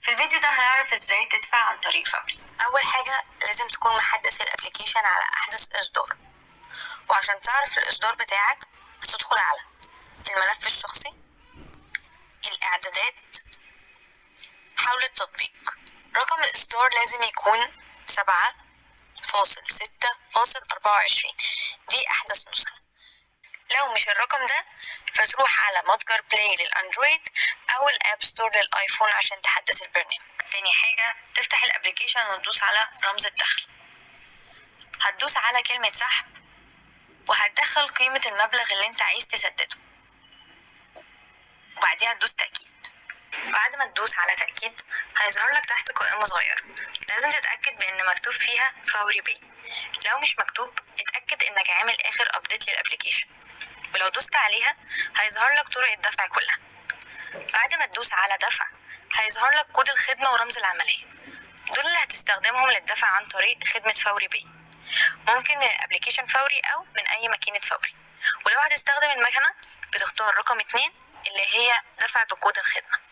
في الفيديو ده هنعرف ازاي تدفع عن طريق فوري. اول حاجة لازم تكون محدث الابليكيشن على احدث اصدار، وعشان تعرف الاصدار بتاعك هتدخل على الملف الشخصي، الاعدادات، حول التطبيق. رقم الاصدار لازم يكون 7.6.24، دي احدث نسخة. لو مش الرقم ده فتروح على متجر بلاي للاندرويد او الاب ستور للايفون عشان تحدث البرنامج. تاني حاجة تفتح الابليكيشن وتدوس على رمز الدخل، هتدوس على كلمة سحب وهتدخل قيمة المبلغ اللي انت عايز تسدده، وبعديها تدوس تأكيد. بعد ما تدوس على تأكيد هيظهر لك تحت قائمة صغيرة، لازم تتأكد بان مكتوب فيها فوري باي. لو مش مكتوب اتأكد انك عامل اخر ابديت للابليكيشن، ولو دوست عليها هيظهر لك طرق الدفع كلها. بعد ما تدوس على دفع هيظهر لك كود الخدمة ورمز العملية، دول اللي هتستخدمهم للدفع عن طريق خدمة فوري باي، ممكن من الابليكيشن فوري او من اي ماكينة فوري. ولو هتستخدم المكنة بتختار رقم 2 اللي هي دفع بكود الخدمة.